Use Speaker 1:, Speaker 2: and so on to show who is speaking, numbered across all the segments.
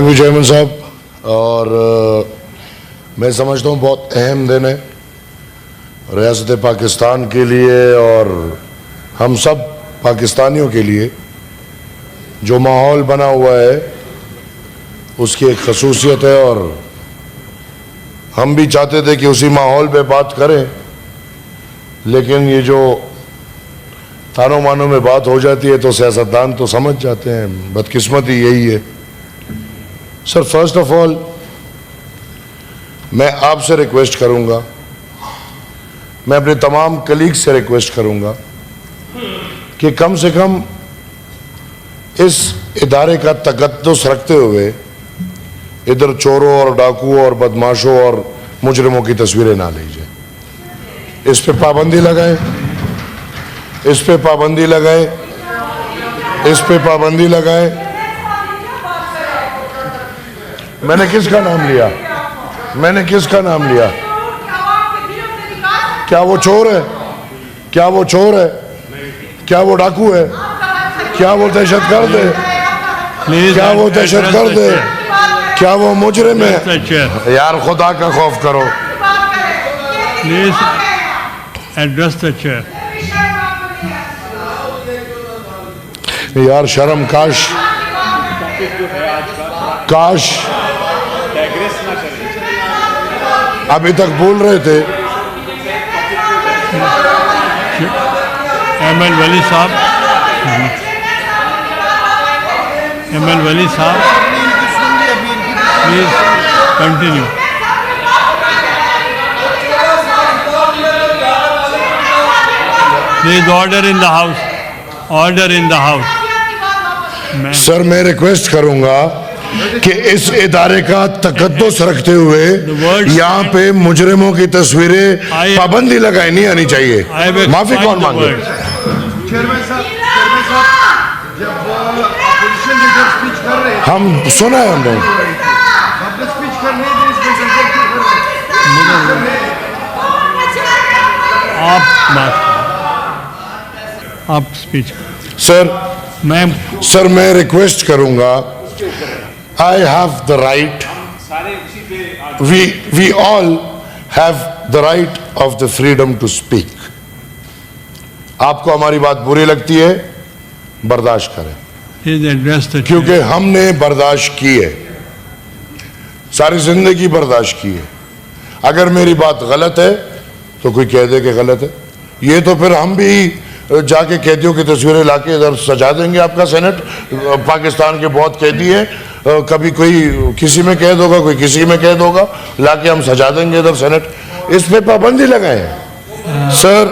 Speaker 1: You chairman صاحب. اور میں سمجھتا ہوں بہت اہم دن ہے ریاست پاکستان کے لیے اور ہم سب پاکستانیوں کے لیے. جو ماحول بنا ہوا ہے اس کی ایک خصوصیت ہے اور ہم بھی چاہتے تھے کہ اسی ماحول پہ بات کریں, لیکن یہ جو تانوں مانوں میں بات ہو جاتی ہے تو سیاستدان تو سمجھ جاتے ہیں, بدقسمتی یہی ہے. سر, فرسٹ آف آل میں آپ سے ریکویسٹ کروں گا, میں اپنے تمام کلیگ سے ریکویسٹ کروں گا کہ کم سے کم اس ادارے کا تقدس رکھتے ہوئے ادھر چوروں اور ڈاکوؤں اور بدماشوں اور مجرموں کی تصویریں نہ لیجیے. اس پہ پابندی لگائیں, اس پہ پابندی لگائیں, اس پہ پابندی لگائیں. میں نے کس کا نام لیا؟ میں نے کس کا نام لیا؟ کیا وہ چور ہے؟ کیا وہ چور ہے؟ کیا وہ ڈاکو ہے؟ کیا وہ دہشت گرد ہے؟ کیا وہ دہشت گرد ہے؟ کیا وہ مجرم ہے؟ یار خدا کا خوف کرو.
Speaker 2: Please address the chair.
Speaker 1: یار شرم, کاش کاش ابھی تک بول رہے تھے.
Speaker 2: ایم ایل ولی صاحب, ایم ایل ولی صاحب please continue. Please order in the house, order in the house.
Speaker 1: Sir, میں ریکویسٹ کروں گا کہ اس ادارے کا تقدس رکھتے ہوئے یہاں پہ مجرموں کی تصویریں پابندی لگائی نہیں آنی چاہیے. معافی کون مانگے؟ ہم سنا ہے ہم نے.
Speaker 2: آپ اسپیچ.
Speaker 1: سر میں ریکویسٹ کروں گا, I have the right, we all have the right of the freedom to speak. آپ کو ہماری بات بری لگتی ہے, برداشت کریں, کیونکہ ہم نے برداشت کی ہے, ساری زندگی برداشت کی ہے. اگر میری بات غلط ہے تو کوئی کہہ دے کہ غلط ہے. یہ تو پھر ہم بھی جا کے قیدیوں کی تصویریں لا کے ادھر سجا دیں گے. آپ کا سینٹ, پاکستان کے بہت قیدی ہیں, کبھی کوئی کسی میں قید ہوگا, کوئی کسی میں قید ہوگا, لا کے ہم سجا دیں گے ادھر سینٹ. اس پہ پابندی لگائیں. سر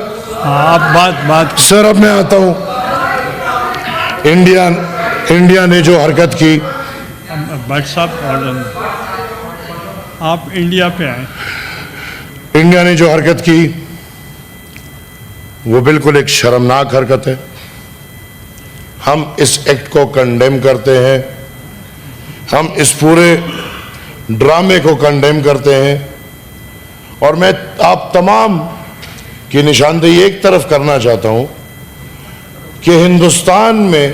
Speaker 1: سر اب میں آتا ہوں. انڈیا نے جو حرکت کی,
Speaker 2: بٹ صاحب آپ انڈیا پہ آئیں.
Speaker 1: انڈیا نے جو حرکت کی وہ بالکل ایک شرمناک حرکت ہے. ہم اس ایکٹ کو کنڈیم کرتے ہیں, ہم اس پورے ڈرامے کو کنڈیم کرتے ہیں. اور میں آپ تمام کی نشاندہی ایک طرف کرنا چاہتا ہوں کہ ہندوستان میں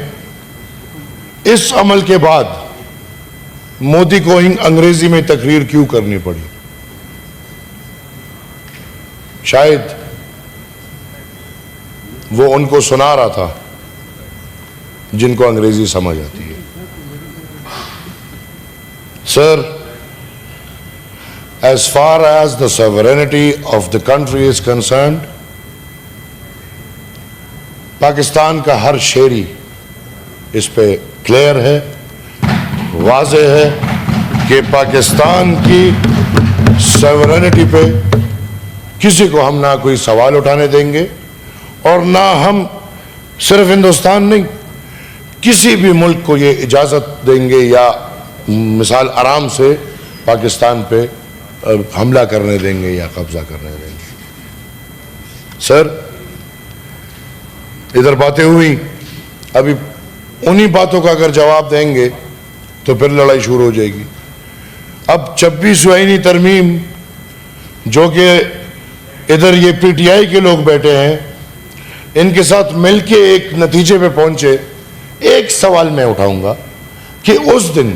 Speaker 1: اس عمل کے بعد مودی کو انگریزی میں تقریر کیوں کرنی پڑی. شاید وہ ان کو سنا رہا تھا جن کو انگریزی سمجھ آتی ہے. سر, as far as the sovereignty of the country is concerned, Pakistan کا ہر شہری اس پہ کلیئر ہے, واضح ہے کہ پاکستان کی سوورینٹی پہ کسی کو ہم نہ کوئی سوال اٹھانے دیں گے, اور نہ ہم صرف ہندوستان نہیں کسی بھی ملک کو یہ اجازت دیں گے یا مثال آرام سے پاکستان پہ حملہ کرنے دیں گے یا قبضہ کرنے دیں گے. سر, ادھر باتیں ہوئی, ابھی انہی باتوں کا اگر جواب دیں گے تو پھر لڑائی شروع ہو جائے گی. اب 26 آئینی ترمیم جو کہ ادھر یہ پی ٹی آئی کے لوگ بیٹھے ہیں, ان کے ساتھ مل کے ایک نتیجے پہ پہنچے. ایک سوال میں اٹھاؤں گا کہ اس دن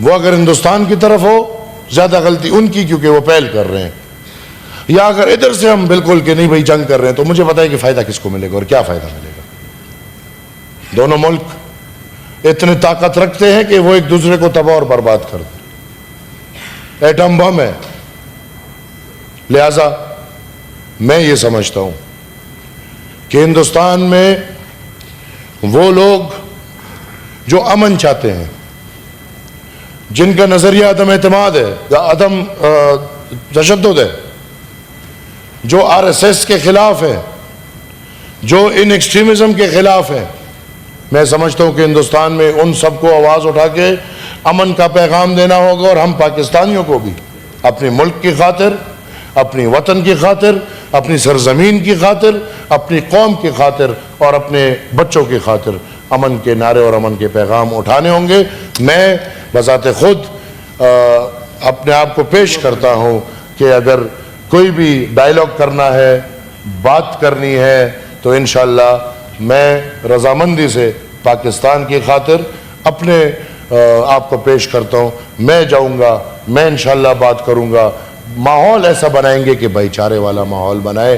Speaker 1: وہ اگر ہندوستان کی طرف ہو زیادہ غلطی ان کی کیونکہ وہ پہل کر رہے ہیں، یا اگر ادھر سے ہم بالکل کہ نہیں بھائی جنگ کر رہے ہیں تو مجھے پتا ہے کہ فائدہ کس کو ملے گا اور کیا فائدہ ملے گا۔ دونوں ملک اتنے طاقت رکھتے ہیں کہ وہ ایک دوسرے کو تباہ اور برباد کر دیں، ایٹم بم ہے۔ لہذا میں یہ سمجھتا ہوں کہ ہندوستان میں وہ لوگ جو امن چاہتے ہیں، جن کا نظریہ عدم اعتماد ہے، عدم تشدد ہے، جو RSS کے خلاف ہے، جو ان ایکسٹریمزم کے خلاف ہے، میں سمجھتا ہوں کہ ہندوستان میں ان سب کو آواز اٹھا کے امن کا پیغام دینا ہوگا، اور ہم پاکستانیوں کو بھی اپنے ملک کی خاطر، اپنی وطن کی خاطر، اپنی سرزمین کی خاطر، اپنی قوم کی خاطر اور اپنے بچوں کی خاطر امن کے نعرے اور امن کے پیغام اٹھانے ہوں گے۔ میں بذات خود اپنے آپ کو پیش کرتا ہوں کہ اگر کوئی بھی ڈائیلاگ کرنا ہے، بات کرنی ہے، تو انشاءاللہ میں رضامندی سے پاکستان کی خاطر اپنے آپ کو پیش کرتا ہوں۔ میں جاؤں گا، میں انشاءاللہ بات کروں گا، ماحول ایسا بنائیں گے کہ بھائی چارے والا ماحول بنائے۔